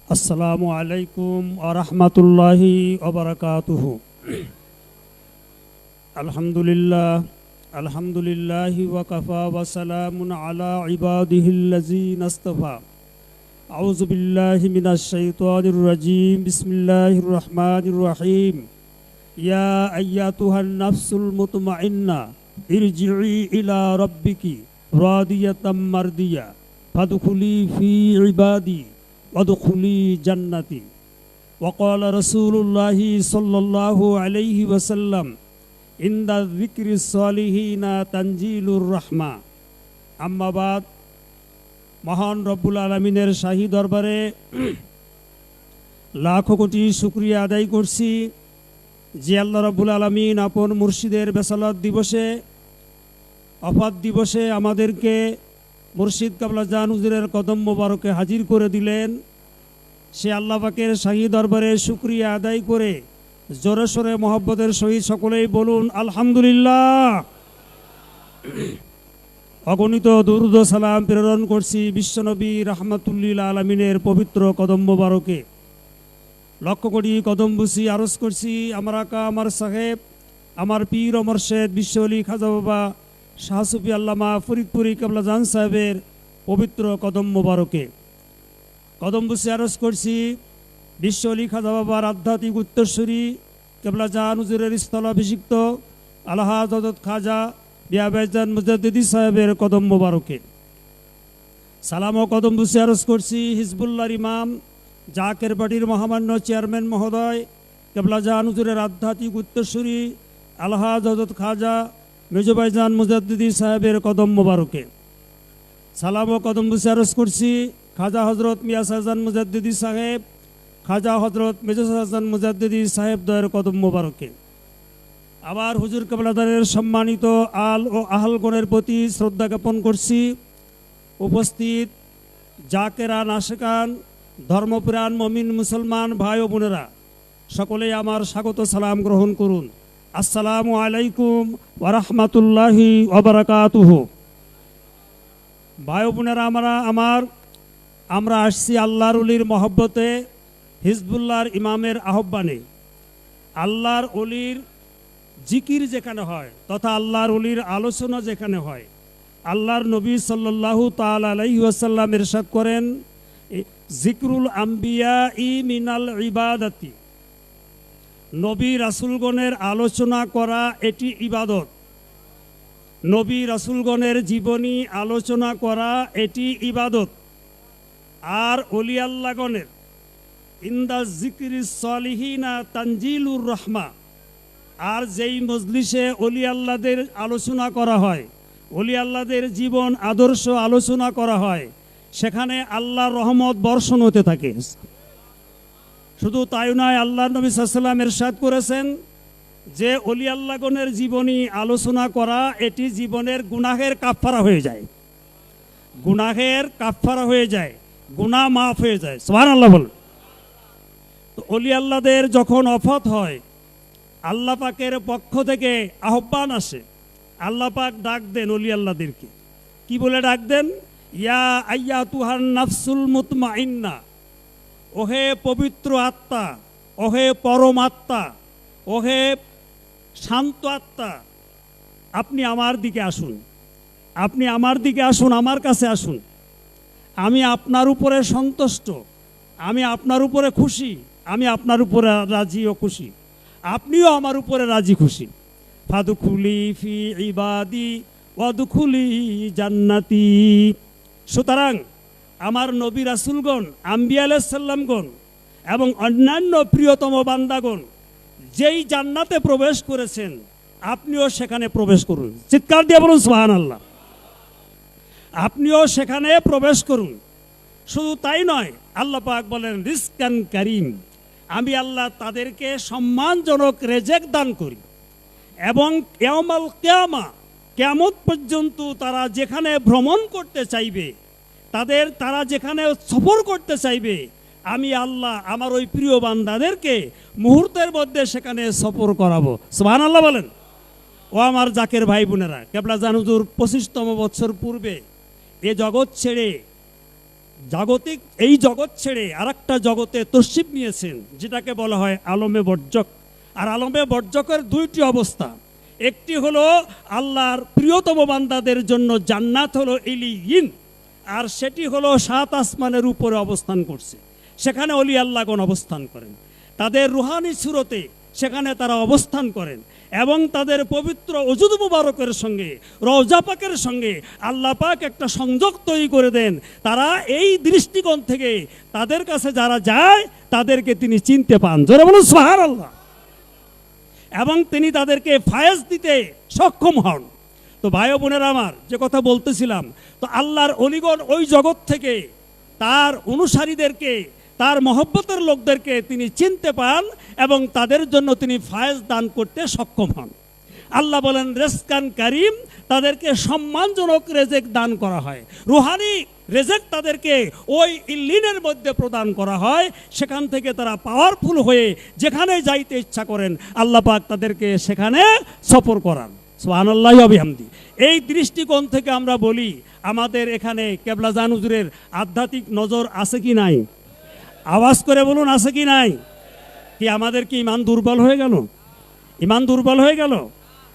আসসালামু আলাইকুম ওয়া রাহমাতুল্লাহি ওয়া বারাকাতুহু। আলহামদুলিল্লাহি ওয়া কাফা ওয়া সালামুন আলা ইবাদিহিল্লাযীনা ইসতাফা। আউযু বিল্লাহি মিনাশ শাইতানির রাজীম। বিসমিল্লাহির রহমানির রহিম। ইয়া আইয়াতুহান নাফসুল মুতমাইন্না ইরজিই ইলা রাব্বিকি রাদিয়াতাম মারদিয়া ফাদখুলি ফি ইবাদি ওয়াদখুলি জান্নাতি। ওয়াকাল রাসূলুল্লাহি সাল্লাল্লাহু আলাইহি ওয়াসাল্লাম ইনদা যিকরিস সালিহিনা তানজিলুর রাহমা। আম্মা বাদ। মহান রব্বুল আলামিনের শাহী দরবারে লাখো কোটি শুকরিয়া আদায় করছি যে আল্লাহ রব্বুল আলামিন আপন মুর্শিদের বেসালত দিবসে, অফাত দিবসে আমাদেরকে মুর্শিদ কাবলা জান হুজুরের কদম মোবারকে হাজির করে দিলেন। সে আল্লাহ পাকের শাহী দরবারে শুকরিয়া আদায় করে জোরে সোরে মহব্বতের সহিত সকলেই বলুন আলহামদুলিল্লাহ। অগণিত দুরূদ সালাম প্রেরণ করছি বিশ্বনবী রাহমাতুল্লিল আলামিনের পবিত্র কদম মোবারকে। লক্ষ কোটি কদম বুসি আরজ করছি আমার আকা, আমার সাহেব, আমার পীর ও মুর্শিদ বিশ্বলি খাজা বাবা শাহ সুফি আল্লামা ফরিদপুরি কাবলা জান সাহেবের পবিত্র কদম মোবারকে। কদম বুসি আরজ করছি বিশ্বলি খাজা বাবার আধ্যাত্মিক উত্তরসূরি কাবলা জান হুজুরের স্থলাভিষিক্ত আলহাজ হযরত খাজা বিয়াবাইজান মুজাদ্দিদি সাহেবের কদম মোবারকে। সালাম ও কদম বুসি আরজ করছি হিজবুল্লাহর ইমাম জাকের পার্টির মহামান্য চেয়ারম্যান মহোদয় কেবলা জান হুজুরের আধ্যাত্মিক উত্তরসূরি আলহাজ হযরত খাজা মেজবাইজান মুজাদ্দিদি সাহেবের কদম মোবারকে। সালাম ও কদম বুসি আরজ করছি খাজা হজরত মিয়া শাহজান মুজাদ্দিদি সাহেব, খাজা হজরত মেজর শাহজান মুজাদ্দিদি সাহেব দয়ের কদম মোবারকে। আবার হুজুর কেবলাদারের সম্মানিত আল ও আহলগণের প্রতি শ্রদ্ধা জ্ঞাপন করছি। উপস্থিত জাকেরান, আশেকান, ধর্মপ্রাণ মমিন মুসলমান ভাই ও বোনেরা, সকলেই আমার স্বাগত সালাম গ্রহণ করুন। আসসালামু আলাইকুম ওয়া রাহমাতুল্লাহি ওয়া বারাকাতুহু। ভাই ও বোনেরা, আমরা আসছি আল্লাহর ওলির মহব্বতে, হিজবুল্লাহর ইমামের আহ্বানে। আল্লাহর ওলির জিকির যেখানে হয় তথা আল্লাহর ওলির আলোচনা যেখানে হয়, আল্লাহর নবী সাল্লাল্লাহু তাআলা আলাইহি ওয়াসাল্লাম ইরশাদ করেন জিকরুল আম্বিয়া ই মিনাল ইবাদাতি। নবী রাসূলগণের আলোচনা করা এটি ইবাদত। নবী রাসূলগণের জীবনী আলোচনা করা এটি ইবাদত। আর ওলি আল্লাহগণের ইনদা যিকরিস সালিহিনা তানজিলুর রাহমা। আর যেই মজলিসে ওলি আল্লাহদের আলোচনা করা হয়, ওলি আল্লাহদের জীবন আদর্শ আলোচনা করা হয়, সেখানে আল্লাহর রহমত বর্ষণ হতে থাকে। শুধু তাই নয়, আল্লাহর নবী সাল্লাল্লাহু আলাইহি ওয়াসাল্লাম ইরশাদ করেছেন যে ওলি আল্লাহগণের জীবনী আলোচনা করা এটি জীবনের গুনাহের কাফফারা হয়ে যায়। গুনাহের কাফফারা হয়ে যায়, গুনাহ মাফ হয়ে যায়। সুবহানাল্লাহ বল। তো ওলি আল্লাহদের যখন ওফাত হয়, আল্লাহ পাকের পক্ষ থেকে আহ্বান আসে। আল্লাহ পাক ডাক দেন ওলি আল্লাহদেরকে। কি বলে ডাক দেন? ইয়া আইয়াতুহান নাফসুল মুতমাইন্না, ওহে পবিত্র আত্মা, ওহে পরম আত্মা, ওহে শান্ত আত্মা, আপনি আমার দিকে আসুন, আপনি আমার দিকে আসুন, আমার কাছে আসুন। আমি আপনার উপরে সন্তুষ্ট, আমি আপনার উপরে খুশি, আমি আপনার উপরে রাজি ও খুশি, আপনিও আমার উপরে রাজি খুশি। ফাদখুলি ফি ইবাদি ওয়াদখুলি জান্নাতি। সুতরাং আমার নবী রাসূলগণ, আম্বিয়া আলাইহিস সালামগণ এবং অন্যান্য প্রিয়তম বান্দাগণ যেই জান্নাতে প্রবেশ করেছেন, আপনিও সেখানে প্রবেশ করুন। চিৎকার দিয়ে বলুন সুবহানাল্লাহ। আপনিও সেখানে প্রবেশ করুন। শুধু তাই নয়, আল্লাহ পাক বলেন রিজকান কারীম, আমি আল্লাহ তাদেরকে সম্মানজনক রেজেক দান করি। এবং ইয়াউমাল কিয়ামা, কিয়ামত পর্যন্ত তারা যেখানে ভ্রমণ করতে চাইবে, তারা যেখানে সফর করতে চাইবে, আমি আল্লাহ আমার ওই প্রিয় বান্দাদেরকে মুহূর্তের মধ্যে সেখানে সফর করাবো। সুবহানাল্লাহ বলেন। ও আমার জাকের ভাই বোনেরা, কেবলা জান হুজুর 25তম বৎসর পূর্বে এ জগৎ ছেড়ে জাগতিক এই জগৎ ছেড়ে আরেকটা জগতে তশরিফ নিয়েছেন, যেটাকে বলা হয় আলমে বর্জক। আর আলমে বর্জকের দুইটি অবস্থা, একটি হলো আল্লাহর প্রিয়তম বান্দাদের জন্য জান্নাত হলো ইলিয়িন, আর সেটি হলো 7 আসমানের উপরে অবস্থান করছে, সেখানে অলি আল্লাহগণ অবস্থান করেন, তাদের রুহানি সুরতে সেখানে তারা অবস্থান করেন এবং তাদের পবিত্র ওজুদ মুবারকের সঙ্গে রওজা পাকের সঙ্গে আল্লাহ পাক একটা সংযোগ তৈরি করে দেন। তারা এই দৃষ্টিকোণ থেকে তাদের কাছে যারা যায় তাদেরকে তিনি চিনতে পান, জোরে বলুন সুবহানাল্লাহ, এবং তিনি তাদেরকে ফায়েজ দিতে সক্ষম হন। তো ভাই বোনেরা আমার, যে কথা বলতেছিলাম, তো আল্লাহর অলিগণ ওই জগৎ থেকে তার অনুসারীদেরকে, তার মহব্বতের লোকদেরকে তিনি চিনতে পান এবং তাদের জন্য তিনি ফায়েজ দান করতে সক্ষম হন। আল্লাহ বলেন রেজকান কারিম, তাদেরকে সম্মানজনক রেজেক দান করা হয়, রুহানি রেজেক তাদেরকে ওই ইল্লিনের মধ্যে প্রদান করা হয়, সেখান থেকে তারা পাওয়ারফুল হয়ে যেখানে যাইতে ইচ্ছা করেন আল্লাহ পাক তাদেরকে সেখানে সফর করান। সুবহানাল্লাহি ওয়া বিহামদি। এই দৃষ্টিকোণ থেকে আমরা বলি, আমাদের এখানে কেবলা জান হুজুরের আধ্যাত্মিক নজর আছে কি নাই? আওয়াজ করে বলুন, আছে কি নাই? কি আমাদের কি ইমান দুর্বল হয়ে গেল? ইমান দুর্বল হয়ে গেল?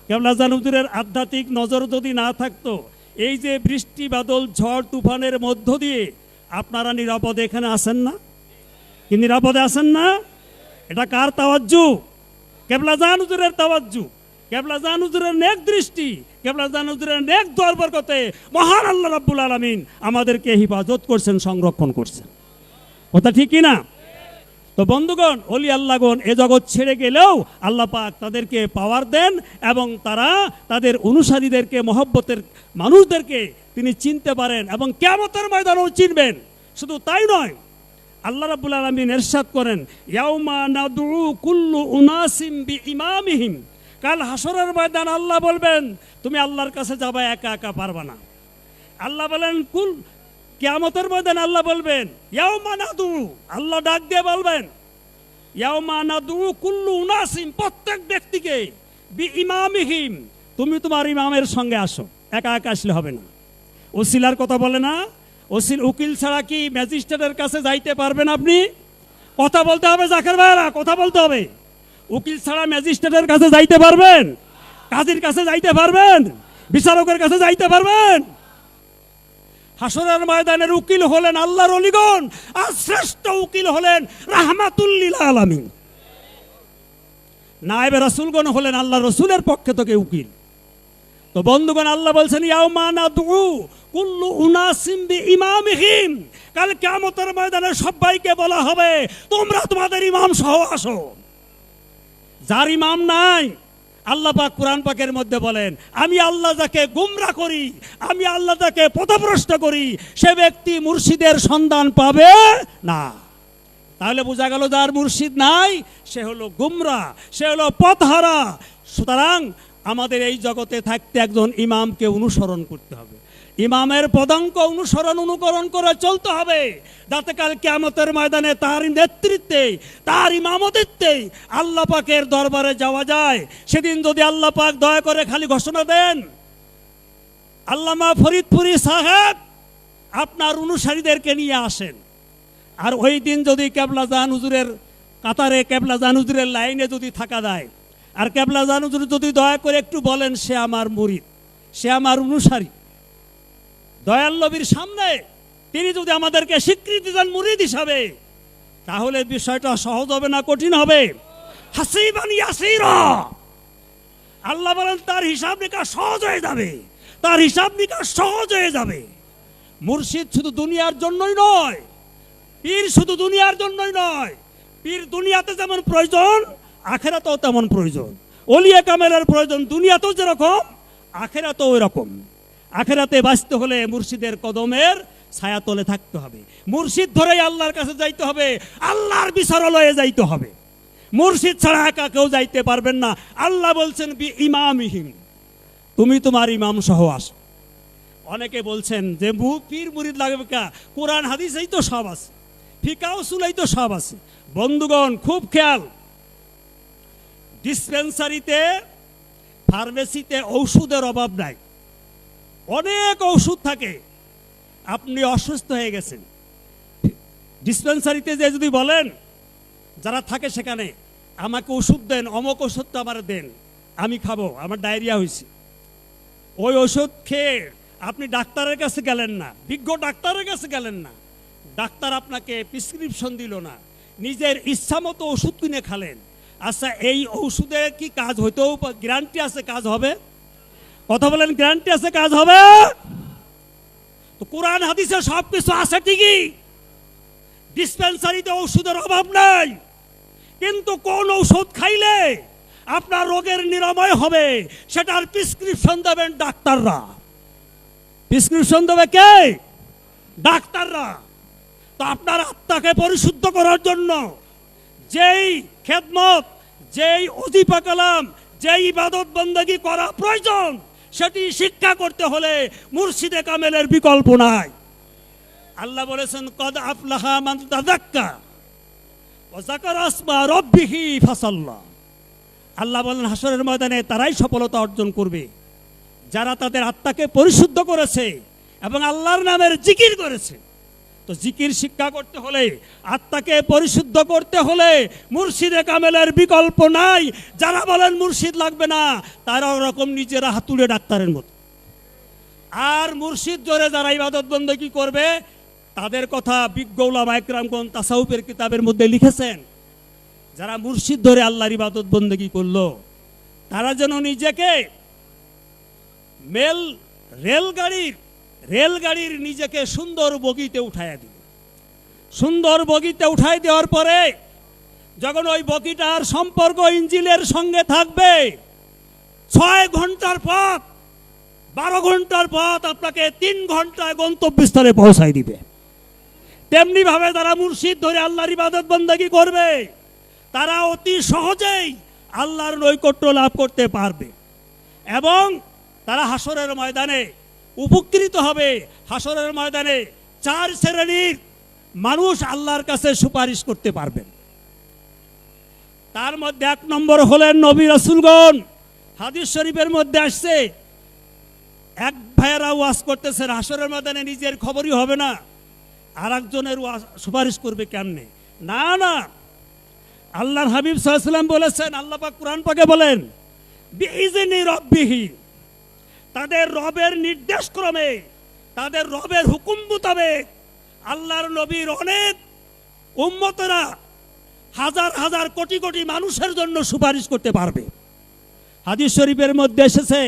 কেবলা জান হুজুরের আধ্যাত্মিক নজর যদি না থাকতো, এই যে বৃষ্টি বাদল ঝড় তুফানের মধ্য দিয়ে আপনারা নিরাপদে এখানে আসেন না? কি নিরাপদে আসেন না? এটা কার তাওয়াজ্জু? কেবলা জান হুজুরের তাওয়াজ্জু, কেবলা জান হুজুরের নেক দৃষ্টি, কেবলা জান হুজুরের নেক দোয়ার বরকতে মহান আল্লাহ রাব্বুল আলামিন আমাদেরকে হিফাজত করছেন, সংরক্ষণ করছেন। কথা ঠিক কি না? তো বন্ধুগণ, অলি আল্লাহগণ এ জগৎ ছেড়ে গেলেও আল্লাহ পাক তাদেরকে পাওয়ার দেন এবং তারা তাদের অনুসারীদেরকে, মহব্বতের মানুষদেরকে তিনি চিনতে পারেন এবং কিয়ামতের ময়দানেও চিনবেন। শুধু তাই নয়, আল্লাহ রাব্বুল আলামিন ইরশাদ করেন, ইয়াউমা নাদউ কুল্লু উনাসিম বিইমামিহিম, কাল হাসরের ময়দান আল্লাহ বলবেন তুমি আল্লাহর কাছে যাবে, একা একা পারবা না। আল্লাহ বলেন কিয়ামতের ময়দানে আল্লাহ বলবেন ইয়াউমা নাদু, আল্লাহ ডাক দিয়ে বলবেন ইয়াউমা নাদু কুল্লু উনাসিম, প্রত্যেক ব্যক্তিকে বিইমামিহিম, তুমি তোমার ইমামের সঙ্গে আসো, একা একা আসলে হবে না। ওসিলার কথা বলে না, উকিল ছাড়া কি ম্যাজিস্ট্রেটের কাছে যাইতে পারবেন আপনি? কথা বলতে হবে জাকের ভাইরা, কথা বলতে হবে। উকিল ছাড়া ম্যাজিস্ট্রেটের কাছে যাইতে পারবেন? কাজীর কাছে যাইতে পারবেন? বিচারকের কাছে যাইতে পারবেন? হাসরের ময়দানের উকিল হলেন আল্লাহর ওলিগণ, আর শ্রেষ্ঠ উকিল হলেন রাহমাতুল লিল আলামিন। নায়েবে রাসূলগণ হলেন আল্লাহ রসুলের পক্ষে থেকে উকিল। তো বন্ধুগণ, আল্লাহ বলছেন ইয়াউমা নাদউ কুল্লু উনাসিম বিইমামিহিম, কাল কিয়ামতের ময়দানে সবাইকে বলা হবে তোমরা তোমাদের ইমাম সহ আসো। যার ইমাম নাই, আল্লাহ পাক কোরআন পাকের মধ্যে বলেন আমি আল্লাহ যাকে গুমরা করি, আমি আল্লাহ যাকে পথভ্রষ্ট করি, সে ব্যক্তি মুর্শিদের সন্ধান পাবে না। তাহলে বোঝা গেল যার মুর্শিদ নাই সে হলো গুমরা, সে হলো পথহারা। সুতরাং আমাদের এই জগতে থাকতে একজন ইমামকে অনুসরণ করতে হবে, ইমামের পদাঙ্ক অনুকরণ করে চলতে হবে, যাতে কাল কিয়ামতের ময়দানে তার নেতৃত্বে, তার ইমামতিত্বে আল্লাহ পাকের দরবারে যাওয়া যায়। সেদিন যদি আল্লাহ পাক দয়া করে খালি ঘোষণা দেন আল্লামা ফরিদপুরি সাহেব আপনার অনুসারীদেরকে নিয়ে আসেন, আর ওই দিন যদি কেবলা জান হুজুরের কাতারে, কেবলা জান হুজুরের লাইনে যদি থাকা যায়, আর কেবলা জান হুজুর যদি দয়া করে একটু বলেন সে আমার মুরিদ, সে আমার অনুসারী, দয়াল নবীর সামনে তিনি যদি আমাদেরকে স্বীকৃতি দেন মুরিদ হিসাবে, তাহলে বিষয়টা সহজ হবে না কঠিন হবে? হাসিবান ইয়াসিরা, আল্লাহ বলেন তার হিসাব নিকাশ সহজ হয়ে যাবে, তার হিসাব নিকাশ সহজ হয়ে যাবে। মুর্শিদ শুধু দুনিয়ার জন্যই নয়, পীর শুধু দুনিয়ার জন্যই নয়, পীর দুনিয়াতে যেমন প্রয়োজন আখেরাতেও তেমন প্রয়োজন। ওলিয়া কামেলের প্রয়োজন দুনিয়াতেও যেরকম আখেরাতেও ওই রকম। আখেরাতে বাঁচতে হলে মুর্শিদের কদমের ছায়াতলে থাকতে হবে, মুর্শিদ ধরেই আল্লাহর কাছে যাইতে হবে, আল্লাহর বিচারালয়ে যাইতে হবে। মুর্শিদ ছাড়া একা কেউ যাইতে পারবেন না। আল্লাহ বলছেন বি ইমামিহিম, তুমি তোমার ইমাম সহ আসো। অনেকে বলছেন যে পীর মুরিদ লাগবে কা, কোরআন হাদিসেই তো সব আছে, ফিকাহ উসুলেই তো সব আছে। বন্ধুগণ খুব খেয়াল, ডিসপেন্সারিতে, ফার্মেসিতে ঔষধের অভাব নাই, অনেক ঔষধ থাকে। আপনি অসুস্থ হয়ে গেছেন, ডিসপেন্সারিতে যে যদি বলেন যারা থাকে সেখানে, আমাকে ওষুধ দেন, অমক ওষুধটা আমার দেন, আমি খাবো, আমার ডায়রিয়া হয়েছে, ওই ওষুধ খেয়ে আপনি ডাক্তারের কাছে গেলেন না, বিজ্ঞ ডাক্তারের কাছে গেলেন না, ডাক্তার আপনাকে প্রেসক্রিপশন দিল না, নিজের ইচ্ছা মতো ওষুধ কিনে খালেন। আচ্ছা, এই ওষুধে কি কাজ হইতেও গ্যারান্টি আছে কাজ হবে? কথা বলেন, গ্যারান্টি আছে কাজ হবে? তো কোরআন হাদিসে সব কিছু আছে ঠিকই, ডিসপেন্সারিতে ওষুধের অভাব নাই, কিন্তু কোন ঔষধ খাইলে আপনার রোগের নিরাময় হবে সেটার প্রেসক্রিপশন দেবেন ডাক্তাররা। প্রেসক্রিপশন দেবে কে? ডাক্তাররা। তো আপনার আত্মাকে পরিশুদ্ধ করার জন্য যেই খেদমত, যেই ওজিফা কালাম, যেই ইবাদত বন্দেগী করা প্রয়োজন, সেটি শিক্ষা করতে হলে মুর্শিদে কামেলের বিকল্প নাই। আল্লাহ বলেছেন, কদ আফলাহা মান তাযাক্কা ওয়া যাকারা আসমা রাব্বিহি ফাসাল্লা। আল্লাহ বলেন, হাসরের ময়দানে তারাই সফলতা অর্জন করবে যারা তাদের আত্মাকে পরিশুদ্ধ করেছে এবং আল্লাহর নামের জিকির করেছে। তো জিকির শিক্ষা করতে হলে, আত্মাকে পরিশুদ্ধ করতে হলে মুর্শিদে কামেলের বিকল্প নাই। যারা বলেন মুর্শিদ লাগবে না, তারা ওরকম নিজেরা হাতুড়ে ডাক্তারের মতো। আর মুর্শিদ জোরে যারা ইবাদত বন্দেগী করবে, তাদের কথা বিজ্ঞ উলামা ইকরামগণ তাসাউফের কিতাবের মধ্যে লিখেছেন, যারা মুর্শিদ ধরে আল্লাহর ইবাদত বন্দেগী করলো, তারা যেন নিজেকে রেলগাড়ির নিজেকে সুন্দর বগিতে উঠাইয়া দিল। সুন্দর বগিতে উঠাই দেওয়ার পরে যখন ওই বগিটার সম্পর্ক ইঞ্জিনের সঙ্গে থাকবে, 6 ঘন্টার পথ, 12 ঘন্টার পথ আপনাকে 3 ঘন্টায় গন্তব্যস্থলে পৌঁছাই দিবে। তেমনি ভাবে যারা মুর্শিদ ধরে আল্লাহর ইবাদত বন্দেগী করবে, তারা অতি সহজেই আল্লাহর নৈকট্য লাভ করতে পারবে এবং তারা হাসরের ময়দানে উপকৃত হবে। হাসরের ময়দানে 4 শ্রেণীর মানুষ আল্লাহর কাছে সুপারিশ করতে পারবেন। তার মধ্যে 1 নম্বর হলেন নবী রাসূলগণ। হাদিস শরীফের মধ্যে আসছে, এক ভাইয়েরা ওয়াজ করতেছেন, হাসরের ময়দানে নিজের খবরই হবে না, আর একজনের সুপারিশ করবে কেমনে? না না, আল্লাহর হাবিব সাল্লাল্লাহু আলাইহি ওয়াসাল্লাম বলেছেন, আল্লাহ পাক কুরআন পাকে বলেন, বিইজনি রাব্বিহি, তাদের রবের নির্দেশ ক্রমে, তাদের রবের হুকুম মোতাবেক আল্লাহর নবীর অনেক উম্মতরা হাজার হাজার কোটি কোটি মানুষের জন্য সুপারিশ করতে পারবে। হাদিস শরীফের মধ্যে এসেছে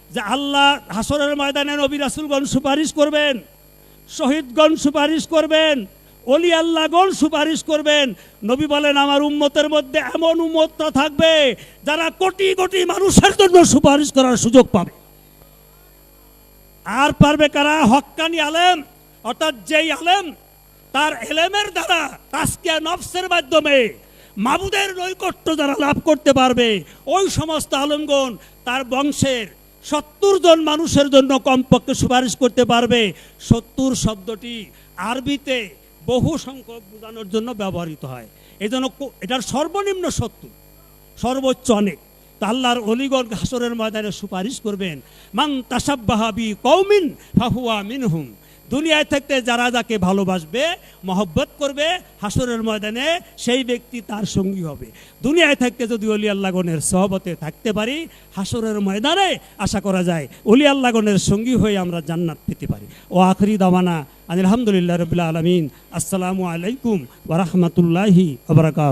যে আল্লাহ হাসরের ময়দানে নবী রাসূলগণ সুপারিশ করবেন, শহীদগণ সুপারিশ করবেন, ওলি আল্লাহগণ সুপারিশ করবেন। নবী বলেন, আমার উম্মতের মধ্যে এমন উম্মতরা থাকবে যারা কোটি কোটি মানুষের জন্য সুপারিশ করার সুযোগ পাবে। আর পারবে কারা? হক্কানি আলেম, অর্থাৎ যেই আলেম তার এলেমের দ্বারা তাজকিয়া নফসের মাধ্যমে মাবুদের নৈকট্য যারা লাভ করতে পারবে, ওই সমস্ত আলেমগণ তার বংশের 70 জন মানুষের জন্য কমপক্ষে সুপারিশ করতে পারবে। 70 শব্দটি আরবিতে বহু সংখ্যক বোঝানোর জন্য ব্যবহৃত হয়, এই জন্য এটার সর্বনিম্ন 70, সর্বোচ্চ অনেক। তা আল্লাহর ওলিগণ হাসরের ময়দানে সুপারিশ করবেন, মান তাশাব্বাহা বিকওমিন ফাহুয়া মিনহুম। দুনিয়ায় থাকতে যারা যাকে ভালোবাসবে, মহব্বত করবে, হাসরের ময়দানে সেই ব্যক্তি তার সঙ্গী হবে। দুনিয়ায় থাকতে যদি ওলি আল্লাহগণের সহবতে থাকতে পারি, হাসরের ময়দানে আশা করা যায় ওলি আল্লাহগণের সঙ্গী হয়ে আমরা জান্নাত পেতে পারি। ও আখিরি দাওয়ানা আলহামদুলিল্লাহ রাব্বিল আলামিন। আসসালামু আলাইকুম ওয়া রাহমাতুল্লাহি ওয়া বারাকাতুহু।